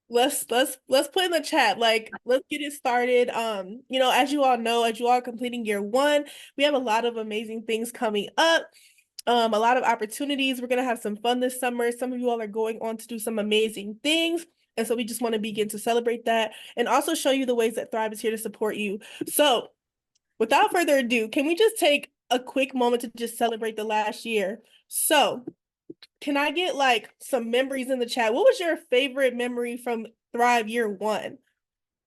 Let's put in the chat, like, let's get it started. As you all know, as you all are completing year one, we have a lot of amazing things coming up. A lot of opportunities. We're gonna have some fun this summer. Some of you all are going on to do some amazing things. And so we just want to begin to celebrate that and also show you the ways that Thrive is here to support you. So without further ado, can we just take a quick moment to just celebrate the last year? So can I get like some memories in the chat? What was your favorite memory from Thrive year one?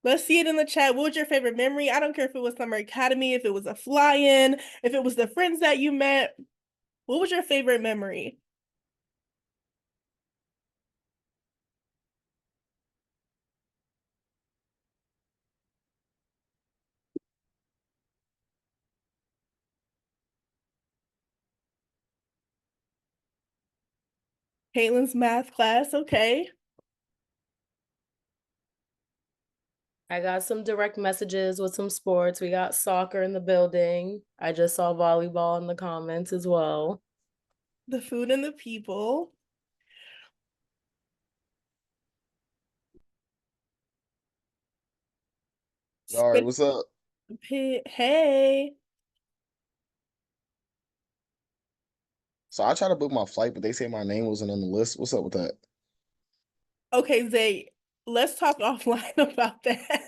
Let's see it in the chat. What was your favorite memory? I don't care if it was Summer Academy, if it was a fly-in, if it was the friends that you met. What was your favorite memory? Caitlin's math class, okay. I got some direct messages with some sports. We got soccer in the building. I just saw volleyball in the comments as well. The food and the people. All right, what's up? Hey. So I tried to book my flight, but they say my name wasn't on the list. What's up with that? Okay, Zay, let's talk offline about that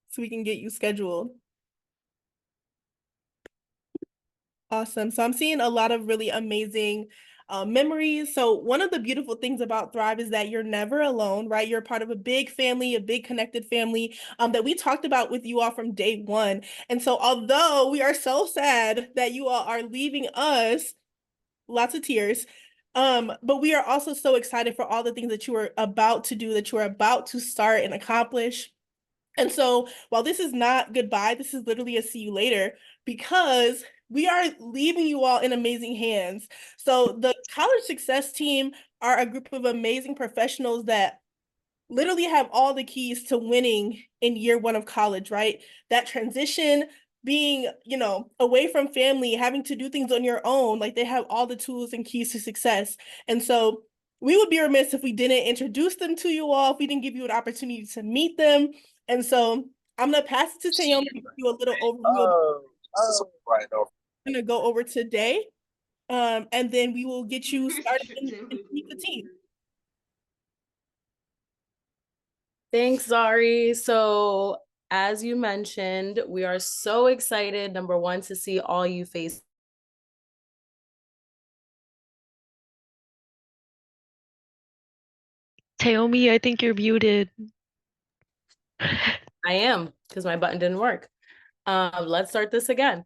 so we can get you scheduled. Awesome. So I'm seeing a lot of really amazing memories. So one of the beautiful things about Thrive is that you're never alone, right? You're part of a big family, a big connected family that we talked about with you all from day one. And so although we are so sad that you all are leaving us, lots of tears, but we are also so excited for all the things that you are about to do, that you are about to start and accomplish. And so while this is not goodbye, this is literally a see you later, because we are leaving you all in amazing hands. So the College Success Team are a group of amazing professionals that literally have all the keys to winning in year one of college, right? That transition, being, away from family, having to do things on your own, like they have all the tools and keys to success. And so we would be remiss if we didn't introduce them to you all, if we didn't give you an opportunity to meet them. And so I'm gonna pass it to Tayomi to give you a little overview. I'm gonna go over today, and then we will get you started and meet the team. Thanks, Zari. So as you mentioned, we are so excited, number one, to see all you face. Taomi, I think you're muted. I am, because my button didn't work. Let's start this again.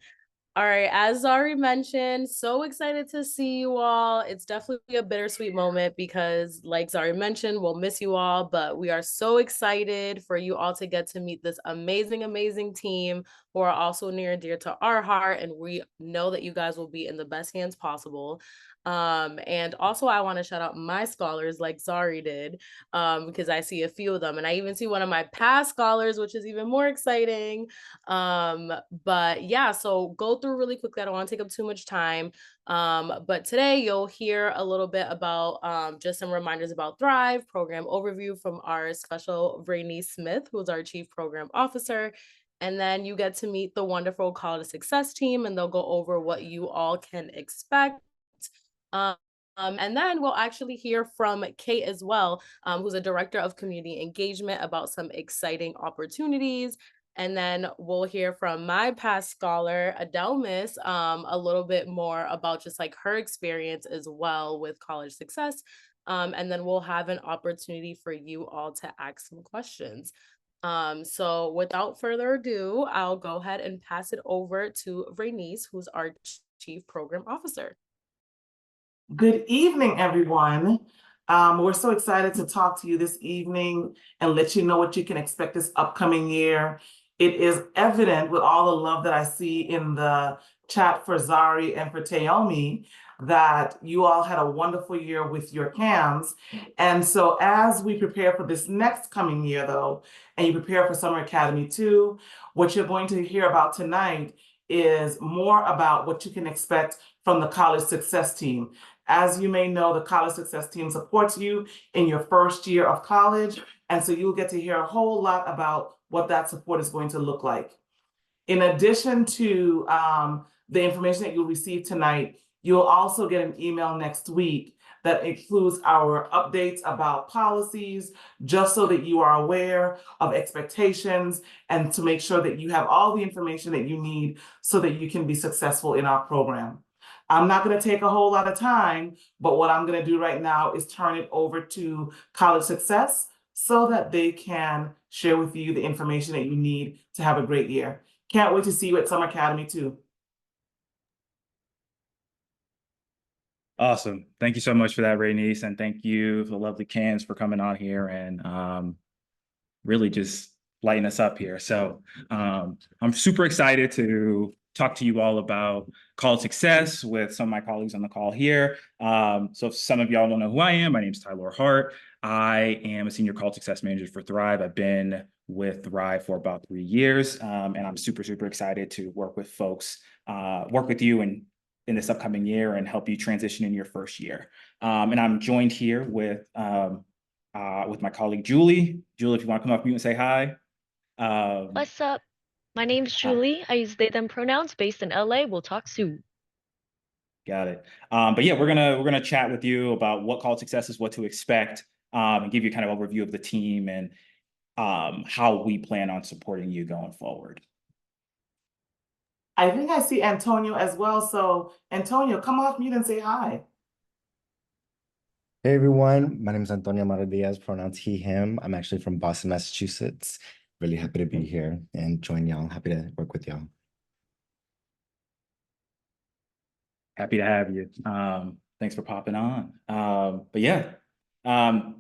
All right, as Zari mentioned, so excited to see you all. It's definitely a bittersweet moment because, like Zari mentioned, we'll miss you all, but we are so excited for you all to get to meet this amazing, amazing team who are also near and dear to our heart, and we know that you guys will be in the best hands possible. And also I want to shout out my scholars like Zari did, because I see a few of them, and I even see one of my past scholars, which is even more exciting. But yeah, so go through really quickly. I don't want to take up too much time. But today you'll hear a little bit about just some reminders about Thrive, program overview from our special Rainey Smith, who's our Chief Program Officer. And then you get to meet the wonderful College Success team, and they'll go over what you all can expect. And then we'll actually hear from Kate as well, who's a director of community engagement, about some exciting opportunities. And then we'll hear from my past scholar, Adelmis, a little bit more about just like her experience as well with College Success. And then we'll have an opportunity for you all to ask some questions. So without further ado, I'll go ahead and pass it over to Rainice, who's our Chief Program Officer. Good evening, everyone. We're so excited to talk to you this evening and let you know what you can expect this upcoming year. It is evident with all the love that I see in the chat for Zari and for Taomi that you all had a wonderful year with your CAMs. And so as we prepare for this next coming year, though, and you prepare for Summer Academy 2, what you're going to hear about tonight is more about what you can expect from the College Success team. As you may know, the College Success Team supports you in your first year of college, and so you'll get to hear a whole lot about what that support is going to look like. In addition to the information that you'll receive tonight, you'll also get an email next week that includes our updates about policies, just so that you are aware of expectations and to make sure that you have all the information that you need so that you can be successful in our program. I'm not going to take a whole lot of time, but what I'm going to do right now is turn it over to College Success so that they can share with you the information that you need to have a great year. Can't wait to see you at Summer Academy too. Awesome. Thank you so much for that, Raynice, and thank you, the lovely Cans, for coming on here and really just lighting us up here. So I'm super excited to talk to you all about College Success with some of my colleagues on the call here. So if some of y'all don't know who I am, my name is Tyler Hart. I am a senior College Success manager for Thrive. I've been with Thrive for about 3 years, and I'm super, super excited to work with folks, work with you and in this upcoming year and help you transition in your first year. And I'm joined here with my colleague, Julie. Julie, if you want to come up mute and say hi. What's up? My name's Julie. I use they, them pronouns based in LA. We'll talk soon. Got it. But yeah, we're gonna chat with you about what College Success is, what to expect, and give you kind of overview of the team and how we plan on supporting you going forward. I think I see Antonio as well. So Antonio, come off mute and say hi. Hey everyone, my name is Antonio Amaro Diaz, pronouns he, him. I'm actually from Boston, Massachusetts. Really happy to be here and join y'all. Happy to work with y'all. Happy to have you. Thanks for popping on. But yeah,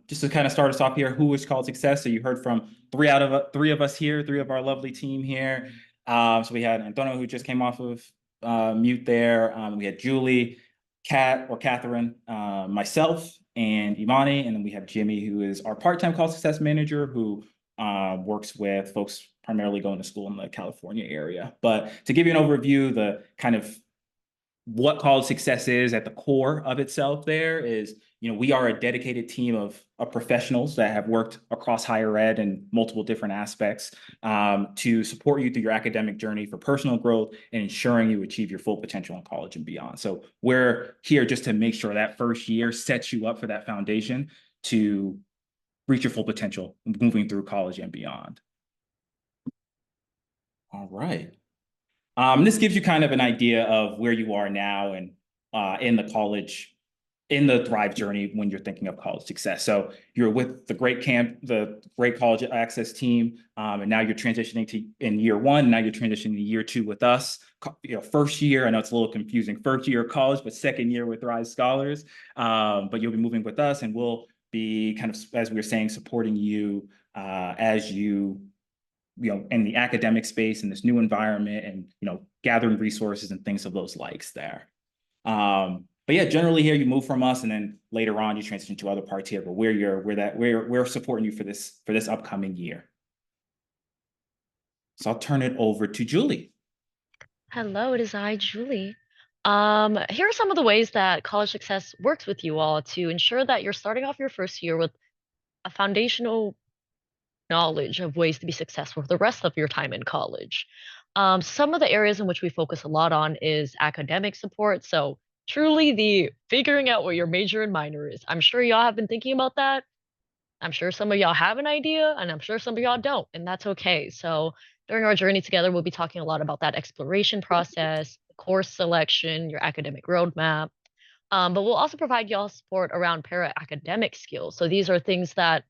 just to kind of start us off here, who is College Success? So you heard from three of us here, three of our lovely team here. So we had Antonio, who just came off of mute there. We had Julie, Catherine, myself, and Imani, and then we have Jimmy, who is our part-time College Success manager, who works with folks primarily going to school in the California area. But to give you an overview, the kind of what College Success is at the core of itself there is, we are a dedicated team of professionals that have worked across higher ed and multiple different aspects to support you through your academic journey for personal growth and ensuring you achieve your full potential in college and beyond. So we're here just to make sure that first year sets you up for that foundation to reach your full potential moving through college and beyond. All right. This gives you kind of an idea of where you are now and in the Thrive journey when you're thinking of College Success. So you're with the great College Access team, and now you're transitioning in year one. Now you're transitioning to year two with us. First year, I know it's a little confusing. First year of college, but second year with Thrive Scholars. But you'll be moving with us, and we'll be kind of, as we were saying, supporting you as you in the academic space in this new environment and, gathering resources and things of those likes there. But yeah, generally here you move from us and then later on you transition to other parts here, but we're supporting you for this upcoming year. So I'll turn it over to Julie. Hello, it is I, Julie. Here are some of the ways that College Success works with you all to ensure that you're starting off your first year with a foundational knowledge of ways to be successful for the rest of your time in college. Some of the areas in which we focus a lot on is academic support. So truly the figuring out what your major and minor is. I'm sure y'all have been thinking about that. I'm sure some of y'all have an idea, and I'm sure some of y'all don't, and that's okay. So during our journey together, we'll be talking a lot about that exploration process, course selection, your academic roadmap. But we'll also provide y'all support around para-academic skills. So these are things that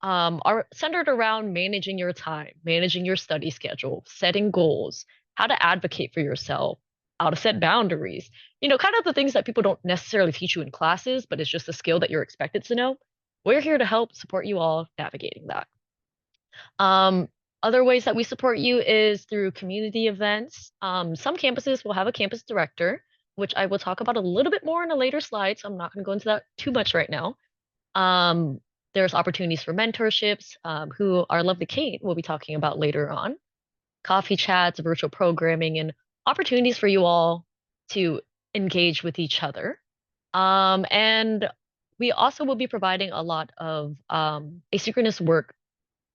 are centered around managing your time, managing your study schedule, setting goals, how to advocate for yourself, how to set boundaries, kind of the things that people don't necessarily teach you in classes, but it's just a skill that you're expected to know. We're here to help support you all navigating that. Other ways that we support you is through community events. Some campuses will have a campus director, which I will talk about a little bit more in a later slide, so I'm not going to go into that too much right now. There's opportunities for mentorships, who our lovely Kate will be talking about later on. Coffee chats, virtual programming, and opportunities for you all to engage with each other. And we also will be providing a lot of asynchronous work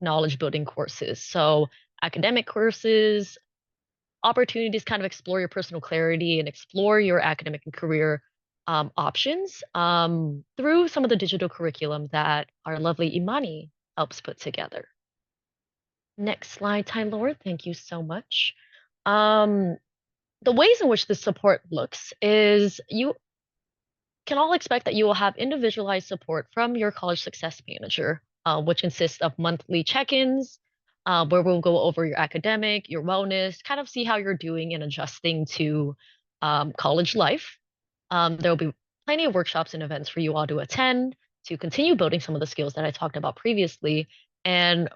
knowledge building courses. So academic courses, opportunities kind of explore your personal clarity and explore your academic and career options through some of the digital curriculum that our lovely Imani helps put together. Next slide, Tyler. Thank you so much. The ways in which this support looks is you can all expect that you will have individualized support from your college success manager, which consists of monthly check-ins, where we'll go over your academic, your wellness, kind of see how you're doing and adjusting to college life. There'll be plenty of workshops and events for you all to attend to continue building some of the skills that I talked about previously, and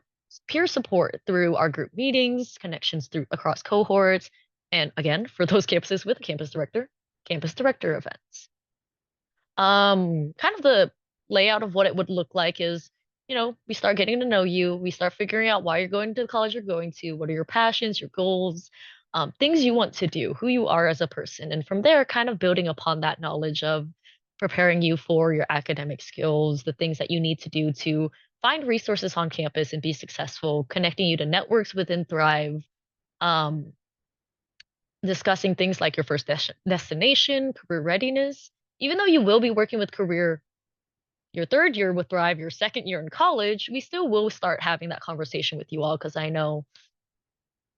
peer support through our group meetings, connections through across cohorts, and again, for those campuses with a campus director events. Kind of the layout of what it would look like is, we start getting to know you, we start figuring out why you're going to the college you're going to, what are your passions, your goals, things you want to do, who you are as a person. And from there, kind of building upon that knowledge of preparing you for your academic skills, the things that you need to do to find resources on campus and be successful, connecting you to networks within Thrive, discussing things like your first destination, career readiness. Even though you will be working with career your third year with Thrive, your second year in college, we still will start having that conversation with you all because I know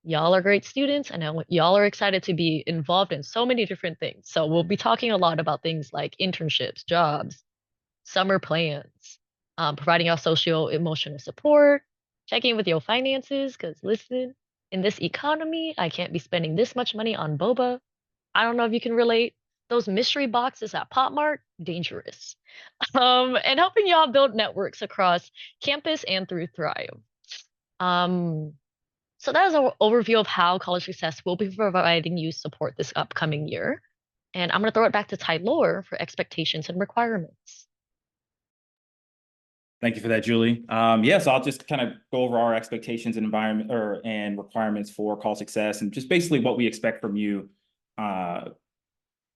y'all are great students. I know y'all are excited to be involved in so many different things. So we'll be talking a lot about things like internships, jobs, summer plans, providing y'all social emotional support, checking with your finances, because listen, in this economy, I can't be spending this much money on boba. I don't know if you can relate. Those mystery boxes at Pop Mart, dangerous. And helping y'all build networks across campus and through Thrive. So that is an overview of how College Success will be providing you support this upcoming year. And I'm going to throw it back to Tyler for expectations and requirements. Thank you for that, Julie. So I'll just kind of go over our expectations and environment and requirements for College Success and just basically what we expect from you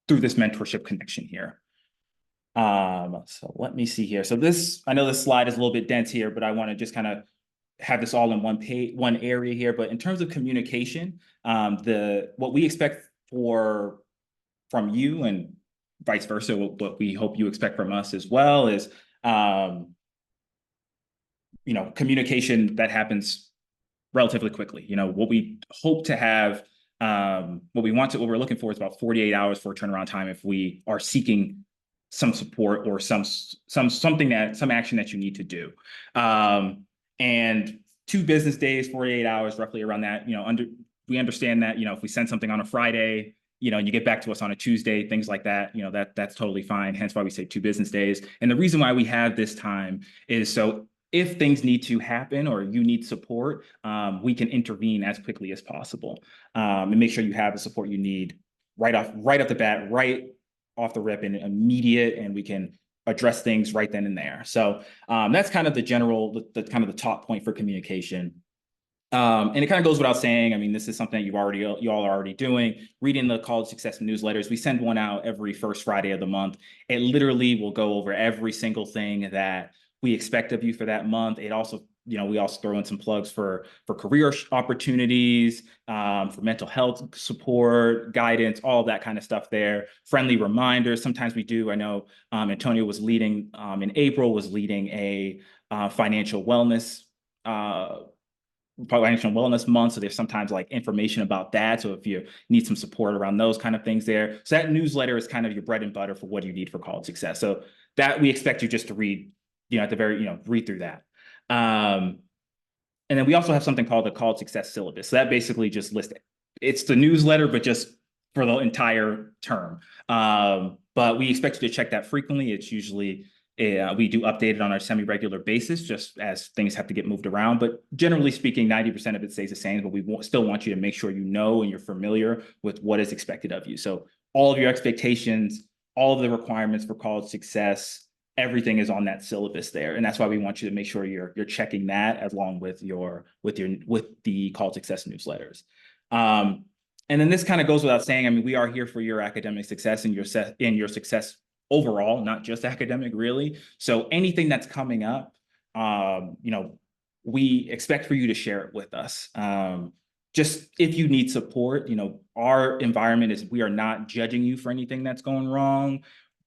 through this mentorship connection here. So let me see here. So I know this slide is a little bit dense here, but I want to just kind of have this all in one area here. But in terms of communication, what we expect from you and vice versa, what we hope you expect from us as well is, communication that happens relatively quickly. What we hope to have, what we're looking for is about 48 hours for a turnaround time if we are seeking some support or some action that you need to do. And 2 business days, 48 hours, roughly around that, we understand that, if we send something on a Friday, and you get back to us on a Tuesday, things like that, that's totally fine. Hence why we say 2 business days. And the reason why we have this time is so if things need to happen or you need support, we can intervene as quickly as possible and make sure you have the support you need right off the bat, right off the rip and immediate, and we can address things right then and there. So that's kind of the top point for communication. And it kind of goes without saying, I mean, this is something you all are already doing, reading the College Success newsletters. We send one out every first Friday of the month. It literally will go over every single thing that we expect of you for that month. It also, we also throw in some plugs for career opportunities, for mental health support, guidance, all of that kind of stuff there. Friendly reminders. Sometimes we do. I know Antonio was leading, in April, was leading a financial wellness month. So there's sometimes like information about that. So if you need some support around those kind of things there. So that newsletter is kind of your bread and butter for what you need for College Success. So that we expect you just to read, at the very, read through that. And then we also have something called the College Success syllabus. So that basically just lists, it's the newsletter, but just for the entire term. But we expect you to check that frequently. It's usually, we do update it on a semi-regular basis, just as things have to get moved around. But generally speaking, 90% of it stays the same, but we still want you to make sure you know and you're familiar with what is expected of you. So all of your expectations, all of the requirements for College Success, everything is on that syllabus there. And that's why we want you to make sure you're checking that along with the College Success newsletters. And then this kind of goes without saying, I mean, we are here for your academic success and your success overall, not just academic, really. So anything that's coming up, we expect for you to share it with us. Just if you need support, our environment is, we are not judging you for anything that's going wrong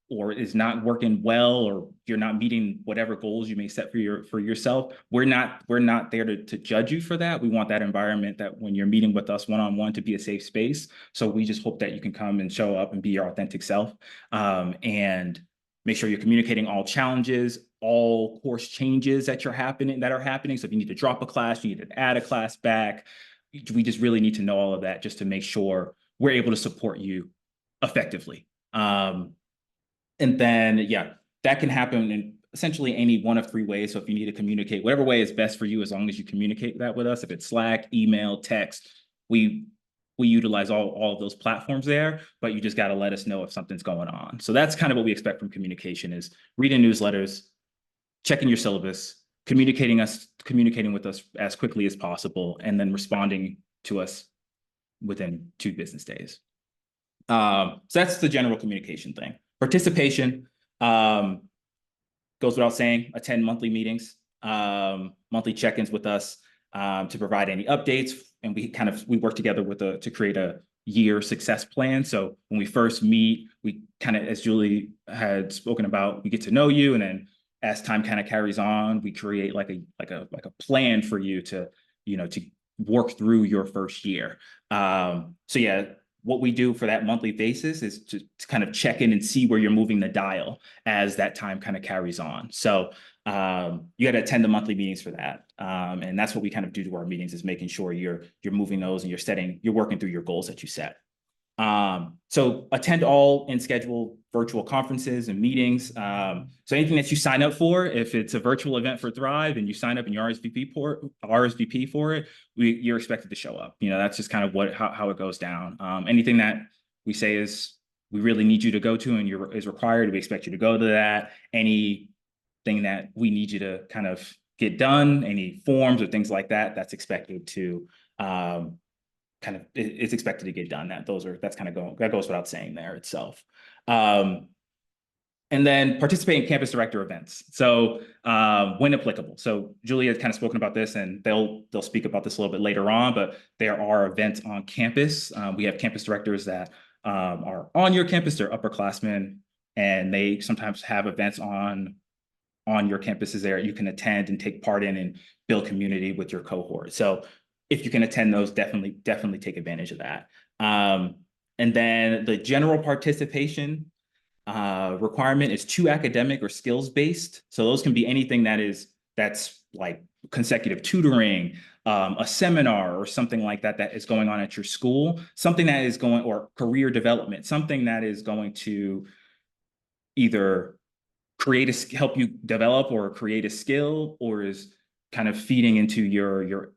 or is not working well, or you're not meeting whatever goals you may set for yourself. We're not there to judge you for that. We want that environment that when you're meeting with us one-on-one to be a safe space. So we just hope that you can come and show up and be your authentic self, and make sure you're communicating all challenges, all course changes that are happening. So if you need to drop a class, you need to add a class back. We just really need to know all of that just to make sure we're able to support you effectively. And then, that can happen in essentially any one of 3 ways. So if you need to communicate, whatever way is best for you, as long as you communicate that with us, if it's Slack, email, text, we utilize all of those platforms there, but you just got to let us know if something's going on. So that's kind of what we expect from communication, is reading newsletters, checking your syllabus, communicating with us as quickly as possible, and then responding to us within 2 business days. So that's the general communication thing. Participation, goes without saying, attend monthly meetings, monthly check-ins with us, to provide any updates. And we work together to create a year success plan. So when we first meet, we kind of, as Julie had spoken about, we get to know you, and then as time kind of carries on, we create like a plan for you to work through your first year. What we do for that monthly basis is to kind of check in and see where you're moving the dial as that time kind of carries on. So you got to attend the monthly meetings for that. And that's what we kind of do to our meetings, is making sure you're moving those and you're working through your goals that you set. So attend all in scheduled virtual conferences and meetings. So anything that you sign up for, if it's a virtual event for Thrive and you sign up and you RSVP for it, you're expected to show up. That's just kind of how it goes down. Anything that we say is we really need you to go to and is required, we expect you to go to that. Anything that we need you to kind of get done, any forms or things like that, that's expected to it's expected to get done. That goes without saying there itself. And then participate in campus director events. So when applicable. So Julia has kind of spoken about this, and they'll speak about this a little bit later on, but there are events on campus. We have campus directors that are on your campus, they're upperclassmen, and they sometimes have events on your campuses there you can attend and take part in and build community with your cohort. So if you can attend those, definitely take advantage of that. And then the general participation requirement is 2 academic or skills based. So those can be anything that's like consecutive tutoring, a seminar or something like that is going on at your school, something that is or career development, something that is going to either help you develop or create a skill, or is kind of feeding into your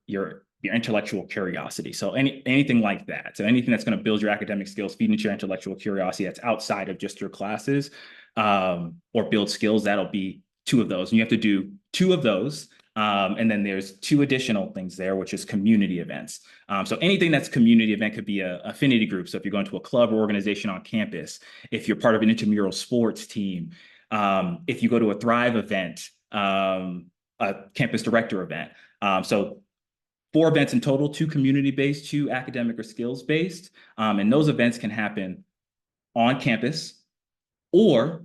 intellectual curiosity. So anything like that. So anything that's going to build your academic skills, feed into your intellectual curiosity that's outside of just your classes, or build skills, that'll be 2 of those. And you have to do 2 of those. And then there's 2 additional things there, which is community events. So anything that's community event could be a affinity group. So if you're going to a club or organization on campus, if you're part of an intramural sports team, if you go to a Thrive event, a campus director event. So 4 events in total, 2 community-based, 2 academic or skills-based. And those events can happen on campus or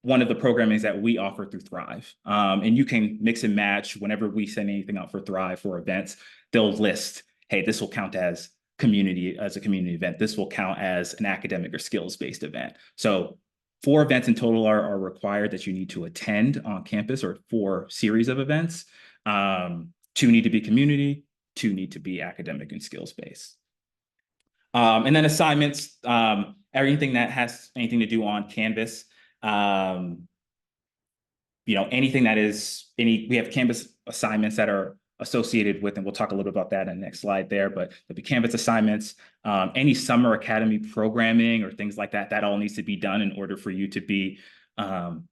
one of the programmings that we offer through Thrive. And you can mix and match whenever we send anything out for Thrive for events. They'll list, hey, this will count as a community event. This will count as an academic or skills-based event. So 4 events in total are required that you need to attend on campus, or 4 series of events. 2 need to be community, 2 need to be academic and skills-based. And then assignments, everything that has anything to do on Canvas. Anything that is we have Canvas assignments that are associated with, and we'll talk a little bit about that in the next slide there, but there'll be Canvas assignments, any summer academy programming or things like that, that all needs to be done in order for you to be, on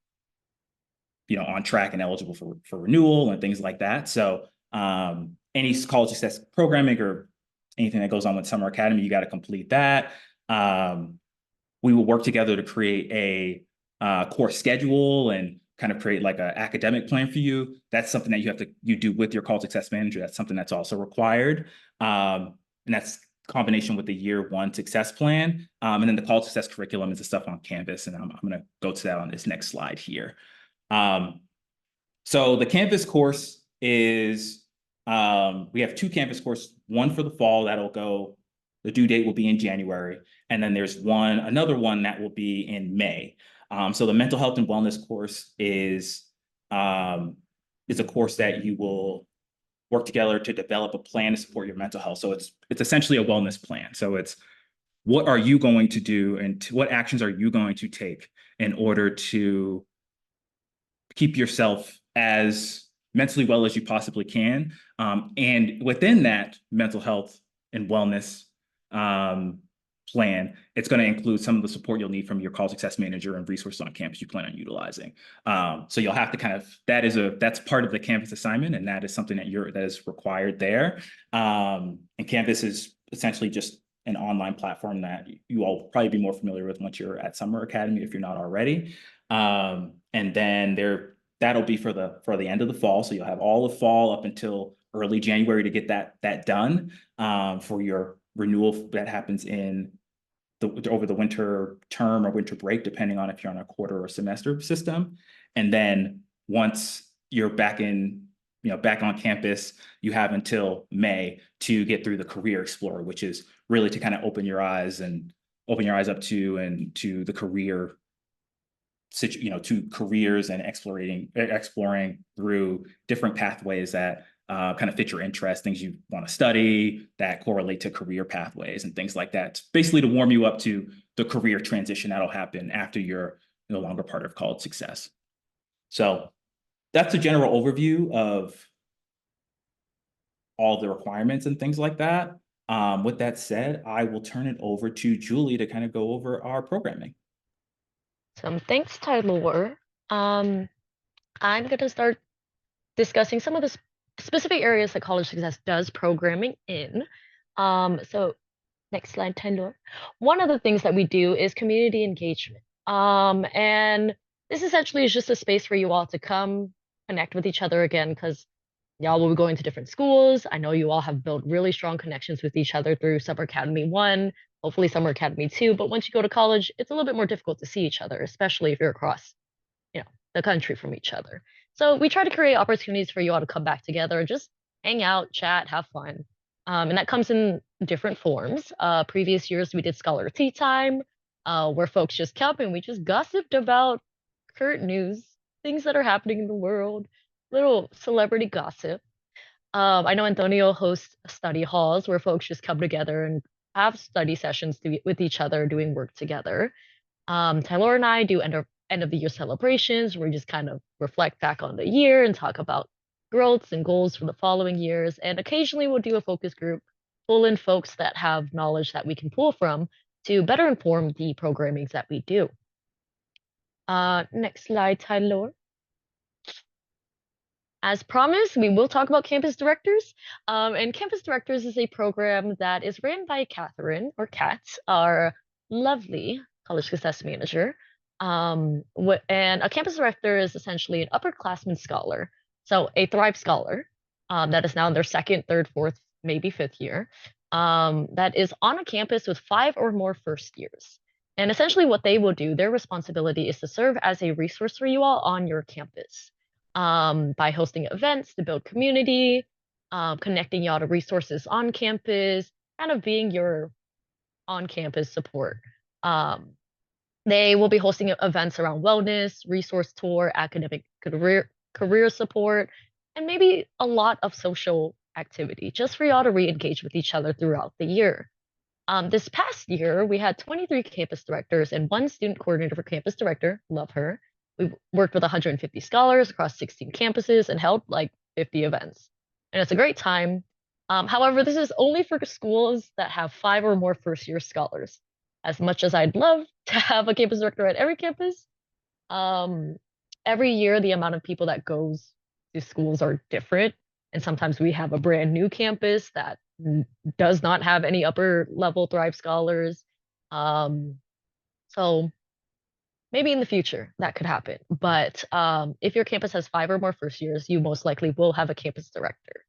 track and eligible for renewal and things like that. So any college success programming or anything that goes on with summer academy, you got to complete that. We will work together to create course schedule and kind of create like an academic plan for you, that's something that you do with your college success manager. That's something that's also required. And that's combination with the year one success plan. And then the college success curriculum is the stuff on Canvas. And I'm going to go to that on this next slide here. So the Canvas course is, we have 2 Canvas courses, one for the fall that'll go, the due date will be in January. And then there's another one that will be in May. So the mental health and wellness course is a course that you will work together to develop a plan to support your mental health. So it's essentially a wellness plan. So it's what are you going to do and what actions are you going to take in order to keep yourself as mentally well as you possibly can. And within that mental health and wellness plan, it's going to include some of the support you'll need from your college success manager and resources on campus you plan on utilizing. So you'll have to kind of, that's part of the Canvas assignment, and that is something that is required there. And Canvas is essentially just an online platform that you all will probably be more familiar with once you're at Summer Academy, if you're not already. And then that'll be for the end of the fall. So you'll have all of fall up until early January to get that done for your renewal that happens over the winter term or winter break, depending on if you're on a quarter or semester system. And then once you're back on campus, you have until May to get through the Career Explorer, which is really to kind of open your eyes up to the career, to careers and exploring through different pathways that kind of fit your interests, things you want to study that correlate to career pathways and things like that. Basically to warm you up to the career transition that'll happen after you're no longer part of college success. So that's a general overview of all the requirements and things like that. With that said, I will turn it over to Julie to kind of go over our programming. Thanks, Tyler. I'm going to start discussing some of the specific areas that College Success does programming in. So next slide, Tyler. One of the things that we do is community engagement. And this essentially is just a space for you all to come connect with each other again, because y'all will be going to different schools. I know you all have built really strong connections with each other through Summer Academy 1, hopefully Summer Academy 2. But once you go to college, it's a little bit more difficult to see each other, especially if you're across, the country from each other. So we try to create opportunities for you all to come back together, just hang out, chat, have fun. And that comes in different forms. Previous years, we did Scholar Tea Time, where folks just come and we just gossiped about current news, things that are happening in the world, little celebrity gossip. I know Antonio hosts study halls where folks just come together and have study sessions with each other, doing work together. Tyler and I do end of the year celebrations where we just kind of reflect back on the year and talk about growths and goals for the following years. And occasionally we'll do a focus group, pull in folks that have knowledge that we can pull from to better inform the programmings that we do. Next slide, Tyler. As promised, we will talk about Campus Directors. And Campus Directors is a program that is ran by Catherine, or Kat, our lovely College Success Manager. And a Campus Director is essentially an upperclassman scholar, so a Thrive Scholar that is now in their 2nd, 3rd, 4th, maybe 5th year, that is on a campus with 5 or more first years. And essentially what they will do, their responsibility is to serve as a resource for you all on your campus by hosting events to build community, connecting y'all to resources on campus, kind of being your on-campus support. They will be hosting events around wellness, resource tour, academic career support, and maybe a lot of social activity just for y'all to re-engage with each other throughout the year. This past year, we had 23 campus directors and 1 student coordinator for campus director. Love her. We worked with 150 scholars across 16 campuses and held like 50 events. And it's a great time. However, this is only for schools that have 5 or more first-year scholars. As much as I'd love to have a campus director at every campus, every year the amount of people that goes to schools are different. And sometimes we have a brand new campus that does not have any upper level Thrive Scholars. So maybe in the future that could happen. But if your campus has 5 or more first years, you most likely will have a campus director.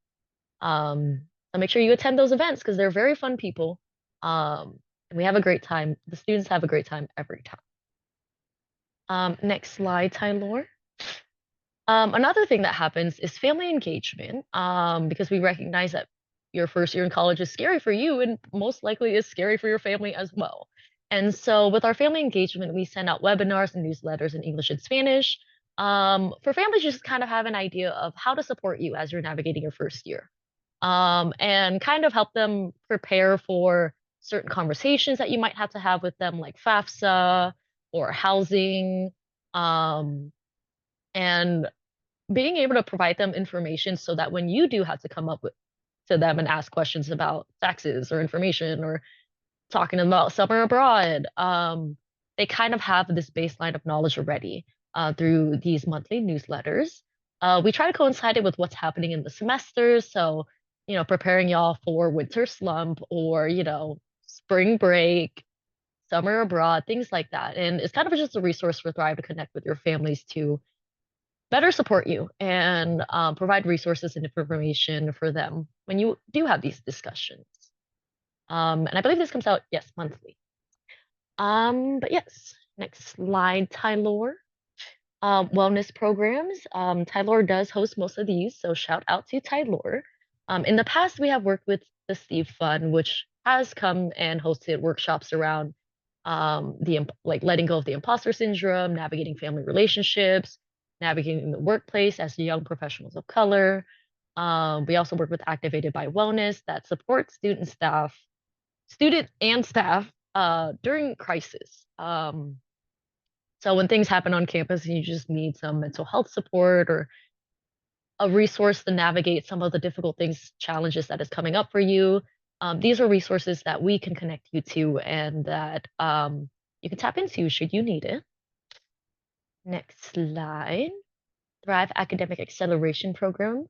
So make sure you attend those events because they're very fun people. And we have a great time. The students have a great time every time. Next slide, Tyler. Another thing that happens is family engagement, because we recognize that your first year in college is scary for you and most likely is scary for your family as well. And so with our family engagement, we send out webinars and newsletters in English and Spanish, for families just kind of have an idea of how to support you as you're navigating your first year, and kind of help them prepare for certain conversations that you might have to have with them, like FAFSA or housing, and being able to provide them information so that when you do have to come up with to them and ask questions about taxes or information or talking about summer abroad, they kind of have this baseline of knowledge already through these monthly newsletters. We try to coincide it with what's happening in the semester. So, preparing y'all for winter slump or, spring break, summer abroad, things like that. And it's kind of just a resource for Thrive to connect with your families to better support you and provide resources and information for them when you do have these discussions. And I believe this comes out, yes, monthly. But yes, next slide, Tyler. Wellness programs. Tyler does host most of these, so shout out to Tyler. In the past, we have worked with the Steve Fund, which has come and hosted workshops around letting go of the imposter syndrome, navigating family relationships, navigating the workplace as young professionals of color. We also work with Activated by Wellness that supports student and staff during crisis. So when things happen on campus and you just need some mental health support or a resource to navigate some of the difficult challenges that is coming up for you, these are resources that we can connect you to and that you can tap into should you need it. Next slide. Thrive Academic Acceleration Program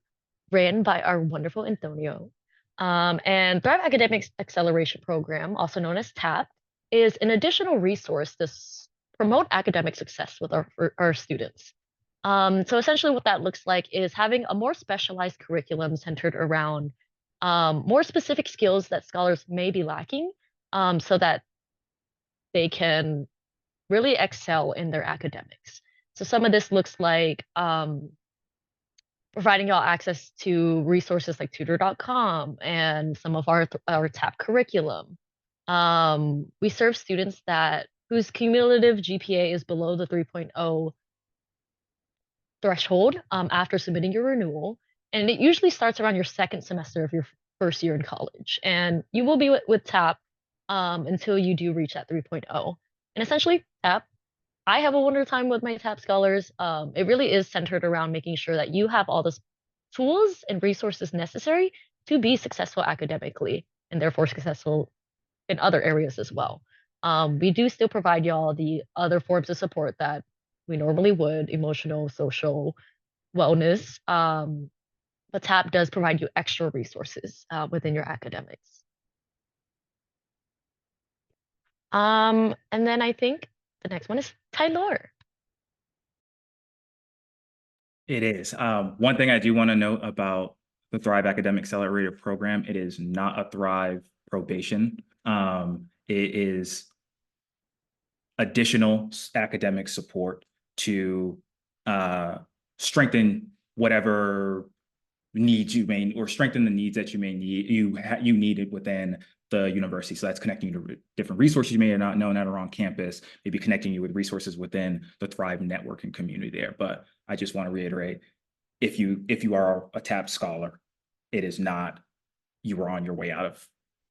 ran by our wonderful Antonio. And Thrive Academic Acceleration Program, also known as TAP, is an additional resource to promote academic success with our students. So essentially what that looks like is having a more specialized curriculum centered around more specific skills that scholars may be lacking, so that they can really excel in their academics. So some of this looks like providing y'all access to resources like tutor.com and some of our TAP curriculum. We serve students whose cumulative GPA is below the 3.0 threshold after submitting your renewal. And it usually starts around your second semester of your first year in college. And you will be with TAP until you do reach that 3.0. And essentially, TAP, I have a wonderful time with my TAP scholars. It really is centered around making sure that you have all the tools and resources necessary to be successful academically and therefore successful in other areas as well. We do still provide y'all the other forms of support that we normally would, emotional, social, wellness. But TAP does provide you extra resources within your academics. And then I think the next one is Tyler. It is. One thing I do want to note about the Thrive Academic Accelerator Program, it is not a Thrive probation. It is additional academic support to strengthen whatever needs you may, or strengthen the needs that you may need, you needed within the university. So that's connecting you to different resources you may have not known that are on campus, maybe connecting you with resources within the Thrive network and community there. But I just want to reiterate, if you are a TAP scholar, it is not you are on your way out of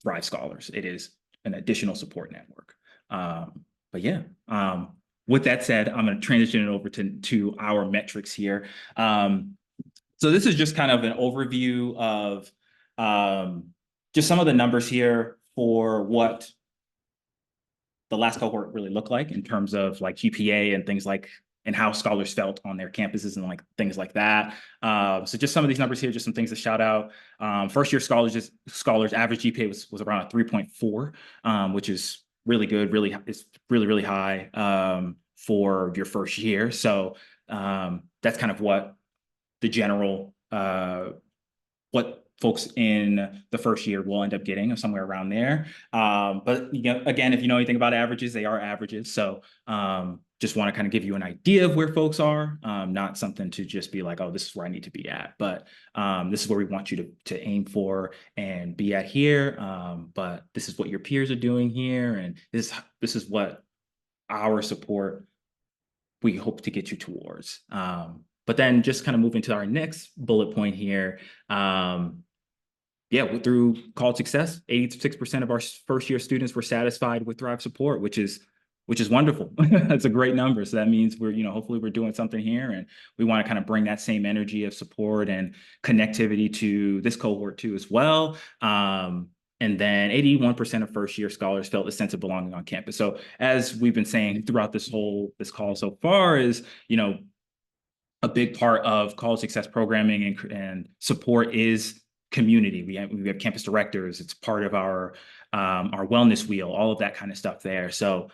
Thrive Scholars. It is an additional support network. But yeah, with that said, I'm going to transition it over to our metrics here. So this is just kind of an overview of just some of the numbers here for what the last cohort really looked like in terms of like GPA and things like, and how scholars felt on their campuses and like things like that. So just some of these numbers here, just some things to shout out. First year scholars average GPA was around a 3.4, which is really good. It's really high. for your first year. So that's kind of what the general, what folks in the first year will end up getting, or somewhere around there. But again, if you know anything about averages, they are averages. So just want to kind of give you an idea of where folks are, not something to just be like, oh, this is where I need to be at. But this is where we want you to aim for and be at here. But this is what your peers are doing here. And this is what our support we hope to get you towards. But then just kind of moving to our next bullet point here. Yeah, through College Success, 86% of our first year students were satisfied with Thrive support, which is wonderful. That's a great number. So that means we're, hopefully we're doing something here, and we want to kind of bring that same energy of support and connectivity to this cohort too as well. And then 81% of first year scholars felt a sense of belonging on campus. So as we've been saying throughout this call so far is, a big part of College Success programming and support is community. We have campus directors. It's part of our wellness wheel, all of that kind of stuff there. So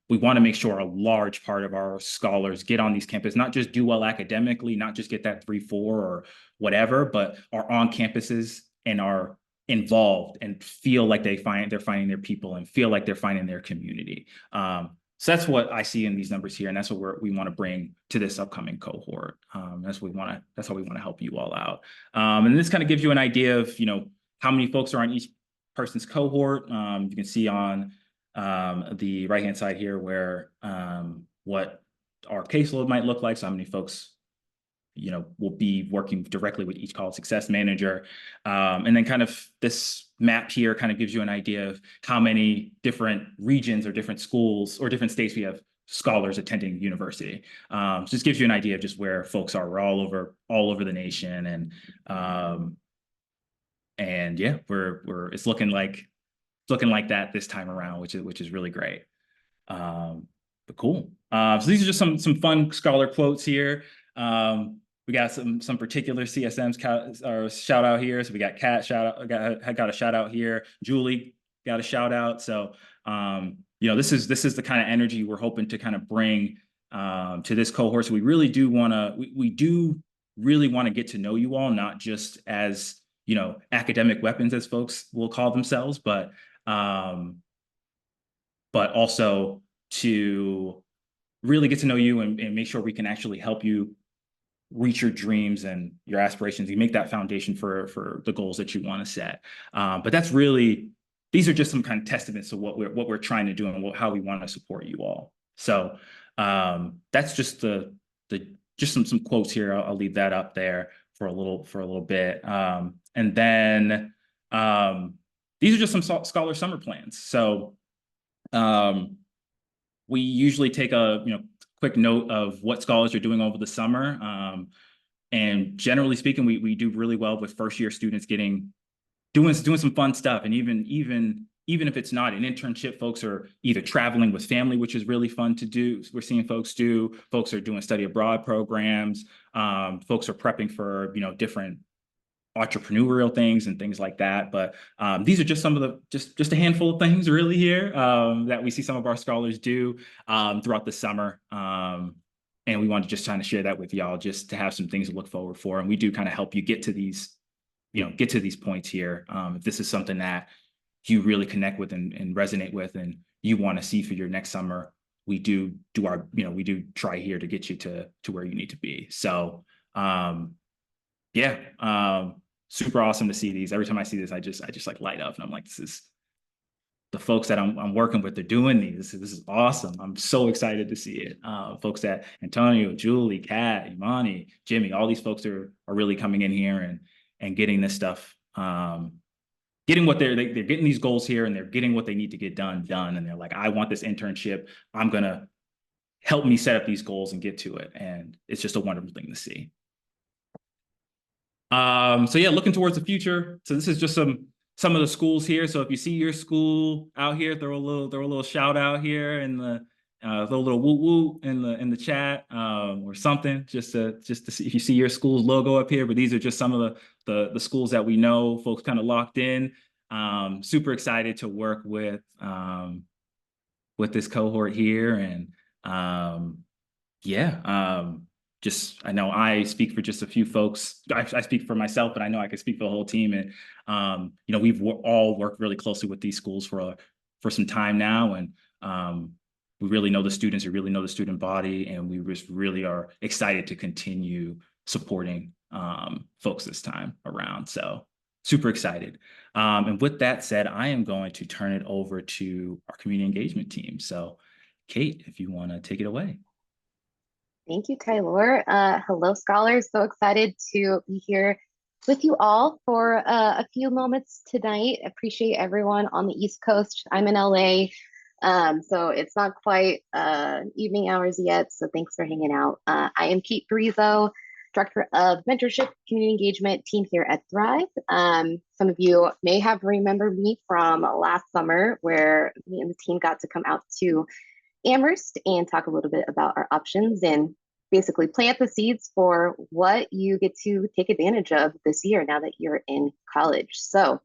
we want to make sure a large part of our scholars get on these campuses, not just do well academically, not just get that 3-4 or whatever, but are on campuses and are involved and feel like they're finding their people and feel like they're finding their community. So that's what I see in these numbers here, and that's what we want to bring to this upcoming cohort. That's how we want to help you all out. And this kind of gives you an idea of how many folks are on each person's cohort. You can see on the right-hand side here where what our caseload might look like. So how many folks will be working directly with each College Success manager. And then kind of this map here kind of gives you an idea of how many different regions or different schools or different states we have scholars attending university. So this gives you an idea of just where folks are. We're all over the nation, and yeah, it's looking like that this time around, which is really great. But cool. So these are just some fun scholar quotes here. We got some particular CSMs shout out here. So we got Kat got a shout out here. Julie got a shout out. So this is the kind of energy we're hoping to kind of bring to this cohort. So we really do want to get to know you all, not just as academic weapons, as folks will call themselves, but also to really get to know you and make sure we can actually help you reach your dreams and your aspirations. You make that foundation for the goals that you want to set. But that's really, these are just some kind of testaments to what we're trying to do and how we want to support you all. So that's just just some quotes here. I'll leave that up there for a little bit. And then these are just some scholar summer plans. So we usually take a quick note of what scholars are doing over the summer. And generally speaking, we do really well with first year students doing some fun stuff. And even if it's not an internship, folks are either traveling with family, which is really fun to do. We're seeing folks are doing study abroad programs. Folks are prepping for, different entrepreneurial things and things like that. But these are just some of the just a handful of things really here that we see some of our scholars do throughout the summer. And we want to just try to share that with y'all, just to have some things to look forward for. And we do kind of help you get to these points here. If this is something that you really connect with and resonate with and you want to see for your next summer, we do try here to get you to where you need to be. So super awesome to see these. Every time I see this, I just like light up, and I'm like, this is the folks that I'm working with. They're doing these. This is awesome. I'm so excited to see it. Folks that Antonio, Julie, Kat, Imani, Jimmy, all these folks are really coming in here and getting this stuff, getting what they're getting these goals here, and they're getting what they need to get done. And they're like, I want this internship. I'm gonna help me set up these goals and get to it. And it's just a wonderful thing to see. So yeah, looking towards the future. So this is just some of the schools here. So if you see your school out here, throw a little shout out here in the throw a little woo woo in the chat or something, just to see if you see your school's logo up here. But these are just some of the schools that we know folks kind of locked in. Super excited to work with this cohort here, and Yeah, just I know I speak for just a few folks. I speak for myself, but I know I can speak for the whole team. And you know, we've all worked really closely with these schools for some time now, and we really know the students, we really know the student body, and we just really are excited to continue supporting folks this time around. So super excited. And with that said, I am going to turn it over to our community engagement team. So Kate, if you want to take it away. Thank you, Tyler. Hello, scholars. So excited to be here with you all for a few moments tonight. Appreciate everyone on the East Coast. I'm in LA, so it's not quite evening hours yet, so thanks for hanging out. I am Kate Barizo, Director of Mentorship Community Engagement team here at Thrive. Some of you may have remembered me from last summer where me and the team got to come out to Amherst and talk a little bit about our options and basically plant the seeds for what you get to take advantage of this year now that you're in college. So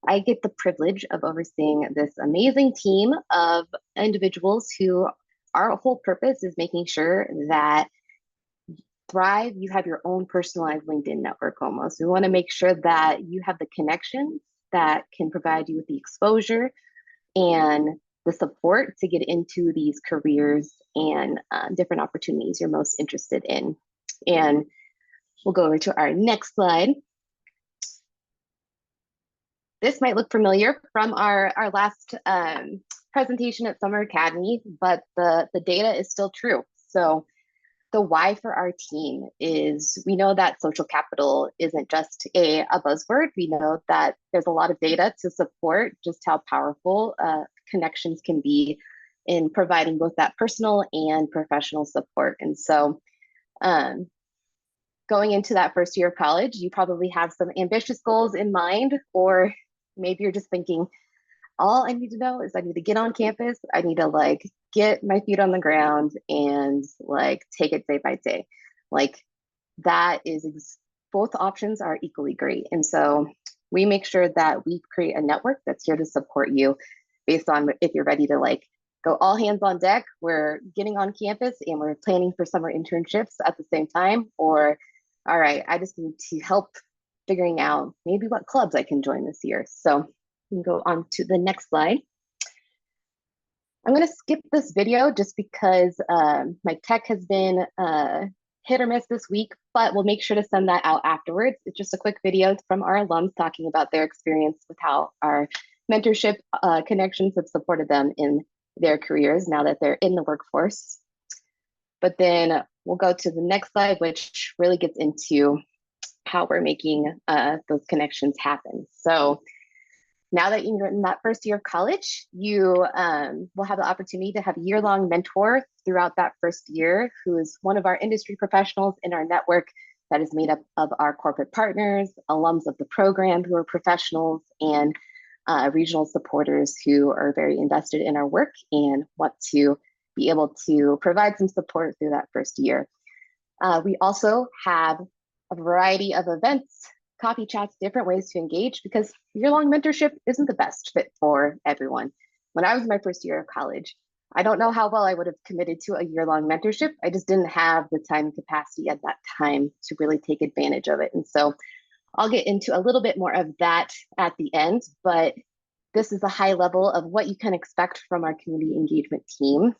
I get the privilege of overseeing this amazing team of individuals who our whole purpose is making sure that Thrive, you have your own personalized LinkedIn network almost. We want to make sure that you have the connections that can provide you with the exposure and the support to get into these careers and different opportunities you're most interested in. And we'll go over to our next slide. This might look familiar from our last presentation at Summer Academy, but the data is still true. So the why for our team is we know that social capital isn't just a buzzword. We know that there's a lot of data to support just how powerful connections can be in providing both that personal and professional support. And so going into that first year of college, you probably have some ambitious goals in mind, or maybe you're just thinking, all I need to know is I need to get on campus. I need to like get my feet on the ground and like take it day by day. Like that is, both options are equally great. And so we make sure that we create a network that's here to support you based on if you're ready to like go all hands on deck, we're getting on campus and we're planning for summer internships at the same time, or all right, I just need to help figuring out maybe what clubs I can join this year. So we can go on to the next slide. I'm going to skip this video just because my tech has been hit or miss this week, but we'll make sure to send that out afterwards. It's just a quick video from our alums talking about their experience with how our mentorship connections have supported them in their careers now that they're in the workforce. But then we'll go to the next slide, which really gets into how we're making those connections happen. So now that you're in that first year of college, you will have the opportunity to have a year-long mentor throughout that first year, who is one of our industry professionals in our network that is made up of our corporate partners, alums of the program who are professionals, and regional supporters who are very invested in our work and want to be able to provide some support through that first year. We also have a variety of events, coffee chats, different ways to engage, because year-long mentorship isn't the best fit for everyone. When I was in my first year of college, I don't know how well I would have committed to a year-long mentorship. I just didn't have the time and capacity at that time to really take advantage of it. And so I'll get into a little bit more of that at the end, but this is a high level of what you can expect from our community engagement team.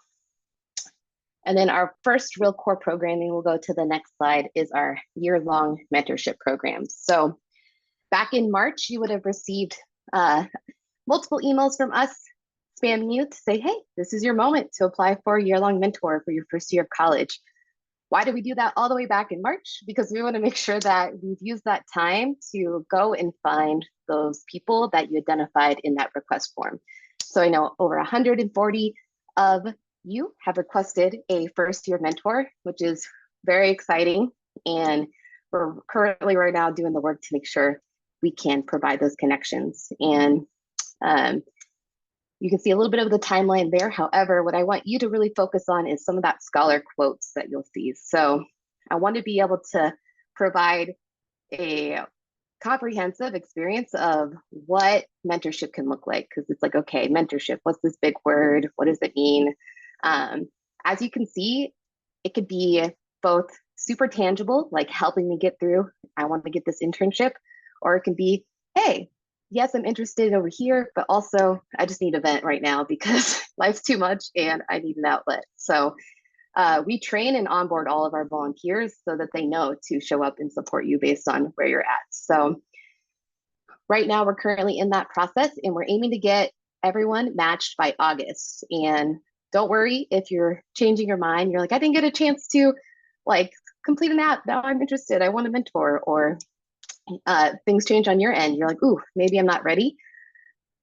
And then our first real core programming, we'll go to the next slide, is our year-long mentorship programs. So back in March, you would have received multiple emails from us spamming you to say, hey, this is your moment to apply for a year-long mentor for your first year of college. Why do we do that all the way back in March? Because we want to make sure that we've used that time to go and find those people that you identified in that request form. So I know over 140 of you have requested a first year mentor, which is very exciting. And we're currently right now doing the work to make sure we can provide those connections. And you can see a little bit of the timeline there. However, what I want you to really focus on is some of that scholar quotes that you'll see. So I want to be able to provide a comprehensive experience of what mentorship can look like, because it's like, okay, mentorship, what's this big word? What does it mean? As you can see, it could be both super tangible, like helping me get through, I want to get this internship, or it can be, hey, yes, I'm interested over here, but also I just need a vent right now because life's too much and I need an outlet. So we train and onboard all of our volunteers so that they know to show up and support you based on where you're at. So right now we're currently in that process and we're aiming to get everyone matched by August. And don't worry if you're changing your mind, you're like, I didn't get a chance to like complete an app. Now I'm interested. I want a mentor, or things change on your end. You're like, ooh, maybe I'm not ready.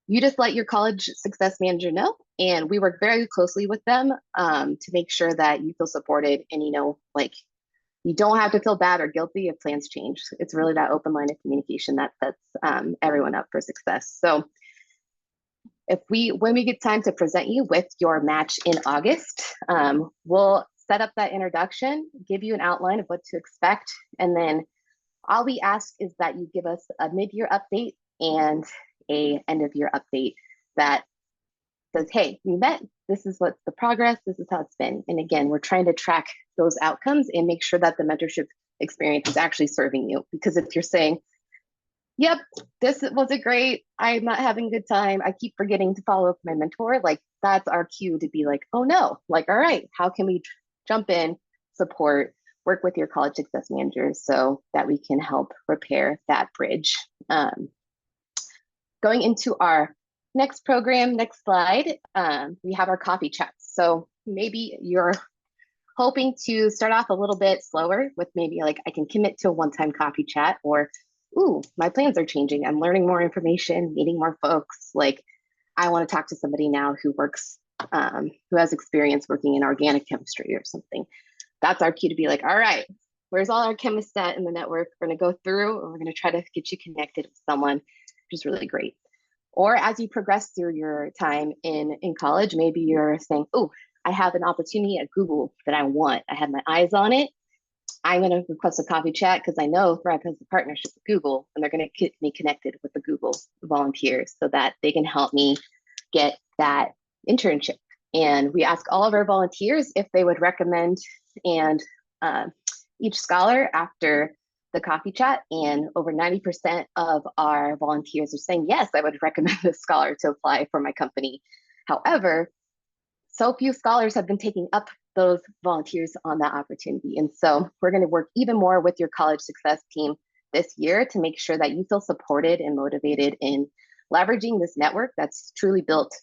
You just let your college success manager know. And we work very closely with them to make sure that you feel supported and, you know, like you don't have to feel bad or guilty if plans change. It's really that open line of communication that sets everyone up for success. So when we get time to present you with your match in August, we'll set up that introduction, give you an outline of what to expect. And then all we ask is that you give us a mid-year update and a end of year update that says, hey, we met, this is what's the progress, this is how it's been. And again, we're trying to track those outcomes and make sure that the mentorship experience is actually serving you. Because if you're saying, yep, this wasn't great, I'm not having a good time, I keep forgetting to follow up with my mentor, like that's our cue to be like, oh no, like, all right, how can we jump in, support, work with your college success managers so that we can help repair that bridge. Going into our next program, next slide, we have our coffee chats. So maybe you're hoping to start off a little bit slower with maybe like, I can commit to a one-time coffee chat, or, ooh, my plans are changing. I'm learning more information, meeting more folks. Like, I want to talk to somebody now who works, who has experience working in organic chemistry or something. That's our cue to be like, all right, where's all our chemists at in the network? We're going to go through and we're going to try to get you connected with someone, which is really great. Or as you progress through your time in college, maybe you're saying, oh, I have an opportunity at Google that I want. I have my eyes on it. I'm going to request a coffee chat because I know Thrive has a partnership with Google, and they're going to get me connected with the Google volunteers so that they can help me get that internship. And we ask all of our volunteers if they would recommend and each scholar after the coffee chat, and over 90% of our volunteers are saying, yes, I would recommend this scholar to apply for my company. However, so few scholars have been taking up those volunteers on that opportunity. And so we're going to work even more with your college success team this year to make sure that you feel supported and motivated in leveraging this network that's truly built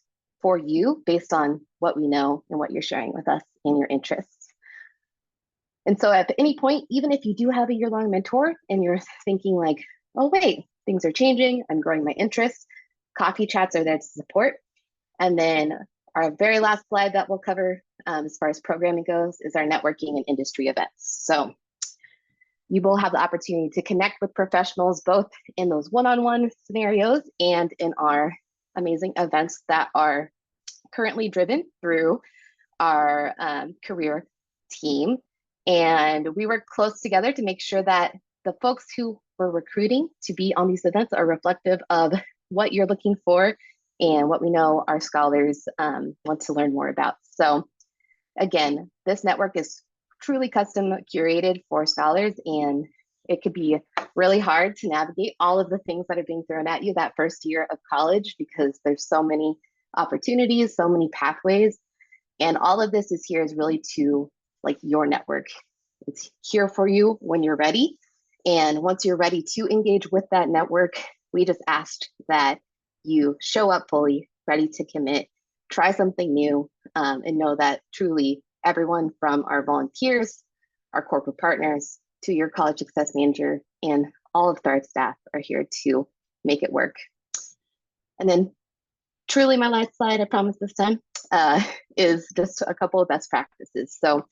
for you based on what we know and what you're sharing with us and your interests. And so at any point, even if you do have a year-long mentor and you're thinking like, oh, wait, things are changing, I'm growing my interests, coffee chats are there to support. And then our very last slide that we'll cover as far as programming goes is our networking and industry events. So you will have the opportunity to connect with professionals both in those one-on-one scenarios and in our amazing events that are currently driven through our career team. And we work close together to make sure that the folks who we're recruiting to be on these events are reflective of what you're looking for and what we know our scholars want to learn more about. So again, this network is truly custom curated for scholars, and it could be really hard to navigate all of the things that are being thrown at you that first year of college because there's so many opportunities, so many pathways. And all of this is here is really to like your network. It's here for you when you're ready. And once you're ready to engage with that network, we just asked that you show up fully, ready to commit, try something new, and know that truly everyone from our volunteers, our corporate partners, to your college success manager, and all of Thrive staff are here to make it work. And then truly my last slide, I promise this time, is just a couple of best practices. So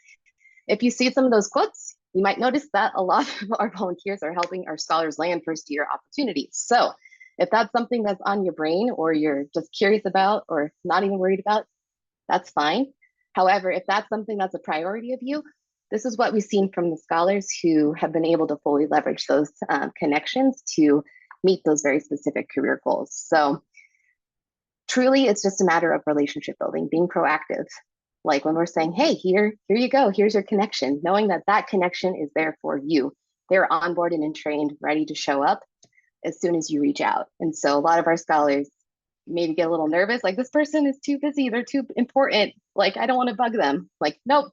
if you see some of those quotes, you might notice that a lot of our volunteers are helping our scholars land first year opportunities. So if that's something that's on your brain or you're just curious about or not even worried about, that's fine. However, if that's something that's a priority of you, this is what we've seen from the scholars who have been able to fully leverage those connections to meet those very specific career goals. So truly, it's just a matter of relationship building, being proactive, Like when we're saying, hey, here you go, here's your connection, knowing that that connection is there for you. They're onboarded and trained, ready to show up as soon as you reach out. And so a lot of our scholars maybe get a little nervous, like this person is too busy, they're too important, like I don't want to bug them. Like, nope,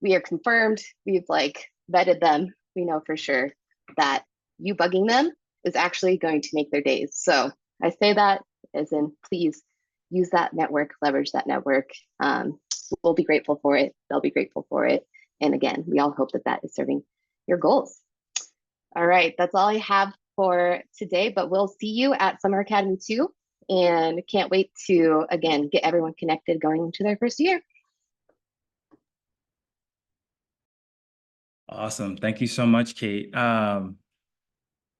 we are confirmed, we've like vetted them, we know for sure that you bugging them is actually going to make their days. So I say that as in, please use that network, leverage that network. We'll be grateful for it, they'll be grateful for it. And again, we all hope that that is serving your goals. All right, that's all I have for today, but we'll see you at Summer Academy 2, and can't wait to, again, get everyone connected going into their first year. Awesome. Thank you so much, Kate.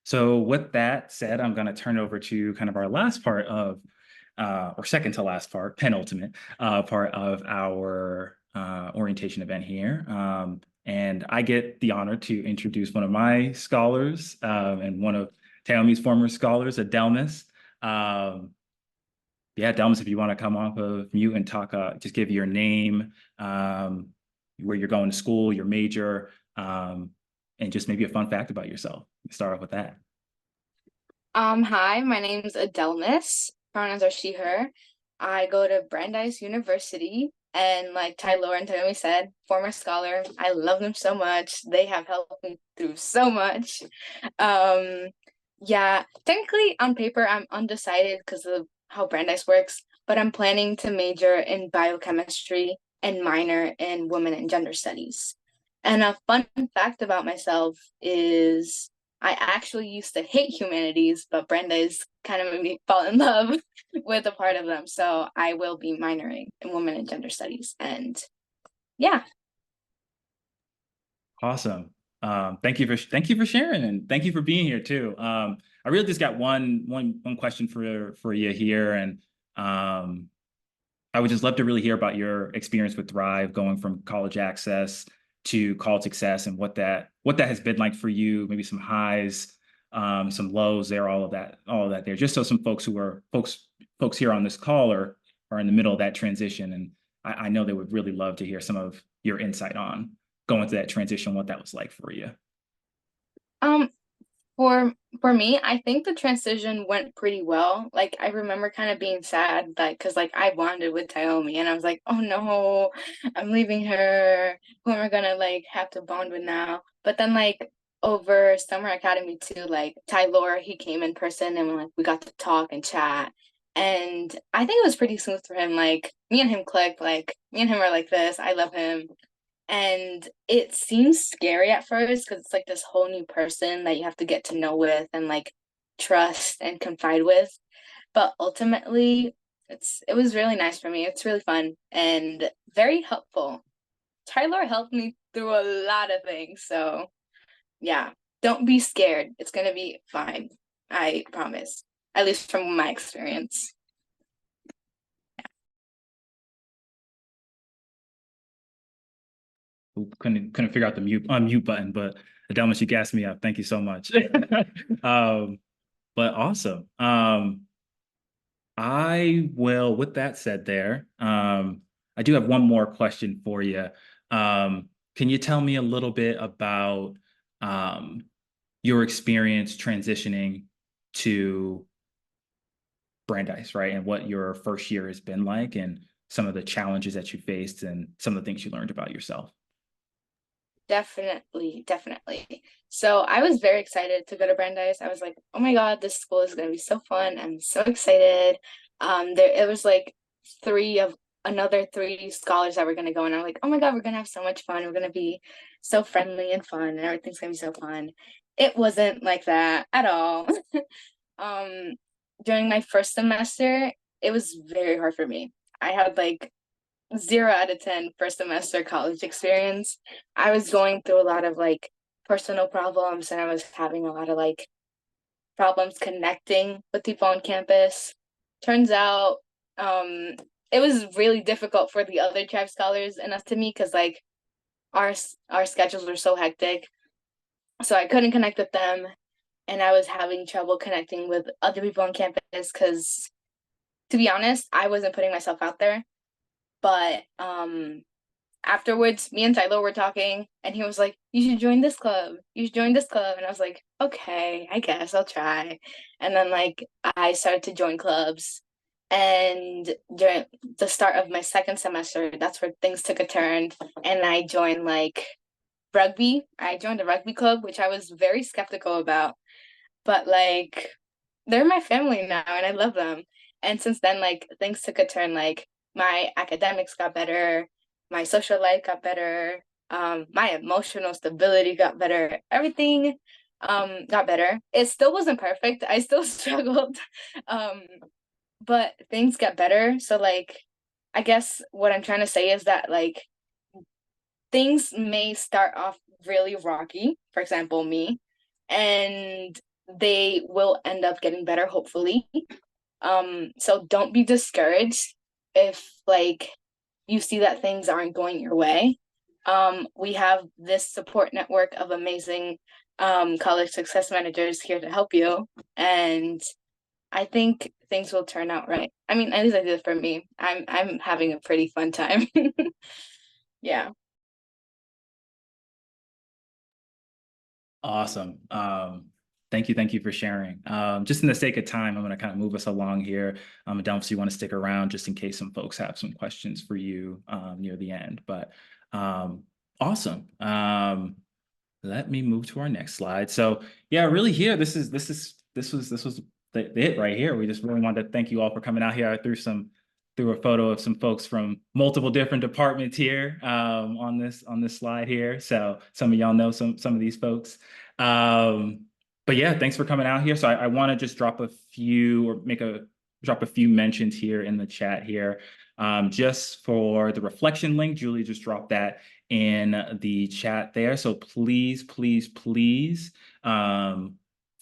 So with that said, I'm going to turn over to kind of our last part of, or second to last part, penultimate part of our orientation event here. And I get the honor to introduce one of my scholars and one of Taomi's former scholars, Adelmis. Yeah, Adelmis, if you want to come off of mute and talk, just give your name, where you're going to school, your major, and just maybe a fun fact about yourself. Start off with that. Hi, my name is Adelmis. Pronouns are she, her. I go to Brandeis University, and like Tyler and Taomi said, former scholar. I love them so much. They have helped me through so much. Yeah, technically on paper, I'm undecided because of how Brandeis works, but I'm planning to major in biochemistry and minor in women and gender studies. And a fun fact about myself is I actually used to hate humanities, but Brandeis kind of made me fall in love with a part of them. So I will be minoring in women and gender studies. And yeah. Awesome. Thank you for sharing, and thank you for being here too. I really just got one question for you here, and I would just love to really hear about your experience with Thrive, going from college access to college success, and what that has been like for you. Maybe some highs, some lows there, all of that there. Just so some folks here on this call are in the middle of that transition, and I know they would really love to hear some of your insight on going through that transition, what that was like for you. For me, I think the transition went pretty well. Like I remember kind of being sad, like because like I bonded with Taomi, and I was like, oh no, I'm leaving her. Who am I gonna like have to bond with now? But then like over Summer Academy 2, like Tyler, he came in person, and we got to talk and chat. And I think it was pretty smooth for him. Like me and him clicked, like me and him are like this. I love him. And it seems scary at first because it's like this whole new person that you have to get to know with and like trust and confide with. But ultimately, it was really nice for me. It's really fun and very helpful. Tyler helped me through a lot of things. So yeah, don't be scared. It's gonna be fine. I promise. At least from my experience. Couldn't figure out the unmute button, but Adelmis, you gassed me up. Thank you so much. But awesome. I will, with that said there, I do have one more question for you. Can you tell me a little bit about your experience transitioning to Brandeis, right? And what your first year has been like, and some of the challenges that you faced, and some of the things you learned about yourself. Definitely. So I was very excited to go to Brandeis. I was like, oh my God, this school is going to be so fun. I'm so excited. It was like another three scholars that were going to go. And I'm like, oh my God, we're going to have so much fun. We're going to be so friendly and fun, and everything's going to be so fun. It wasn't like that at all. During my first semester, it was very hard for me. I had like 0 out of 10 first semester college experience. I was going through a lot of like personal problems, and I was having a lot of like problems connecting with people on campus. Turns out it was really difficult for the other tribe scholars and us to meet because like our schedules were so hectic. So I couldn't connect with them, and I was having trouble connecting with other people on campus because, to be honest, I wasn't putting myself out there. But afterwards, me and Tyler were talking, and he was like, "You should join this club. You should join this club." And I was like, "Okay, I guess I'll try." And then like I started to join clubs, and during the start of my second semester, that's where things took a turn, and I joined like rugby. I joined a rugby club, which I was very skeptical about, but like they're my family now, and I love them. And since then, like things took a turn. Like my academics got better, my social life got better, my emotional stability got better, everything got better. It still wasn't perfect, I still struggled, but things got better. So like I guess what I'm trying to say is that like things may start off really rocky, for example me, and they will end up getting better, hopefully. So don't be discouraged if like you see that things aren't going your way. We have this support network of amazing college success managers here to help you, and I think things will turn out right. I mean, at least I did it for me. I'm having a pretty fun time. Yeah. Awesome. Thank you for sharing. Just in the sake of time, I'm going to kind of move us along here. I don't know if you want to stick around just in case some folks have some questions for you near the end. But awesome. Let me move to our next slide. So yeah, really here, this was it right here. We just really wanted to thank you all for coming out here. I threw a photo of some folks from multiple different departments here on this slide here. So some of y'all know some of these folks. But yeah, thanks for coming out here. So I want to just drop a few mentions here in the chat here. Just for the reflection link, Julie just dropped that in the chat there. So please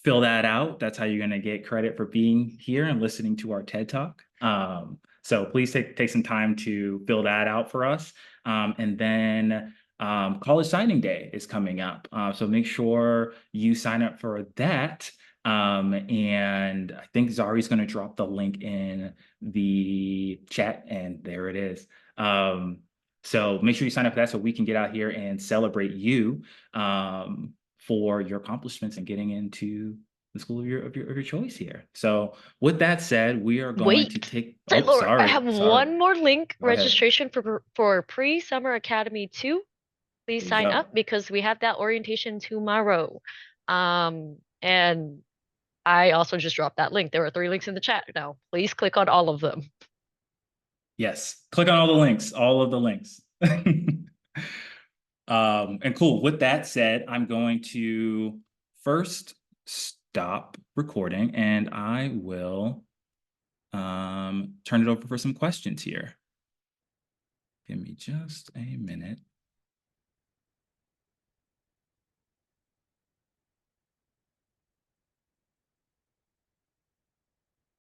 fill that out. That's how you're going to get credit for being here and listening to our TED Talk. So please take some time to fill that out for us. And then College Signing Day is coming up. So make sure you sign up for that. And I think Zari's going to drop the link in the chat, and there it is. So make sure you sign up for that so we can get out here and celebrate you for your accomplishments and getting into the school of your choice here. So with that said, we are going to take. Oh, Tyler, sorry. I have one more link. Go ahead. Registration for Pre-Summer Academy 2. Please There you sign go. up because we have that orientation tomorrow. And I also just dropped that link. There are 3 links in the chat now. Please click on all of them. Yes, click on all of the links. And cool. With that said, I'm going to first stop recording and I will turn it over for some questions here. Give me just a minute.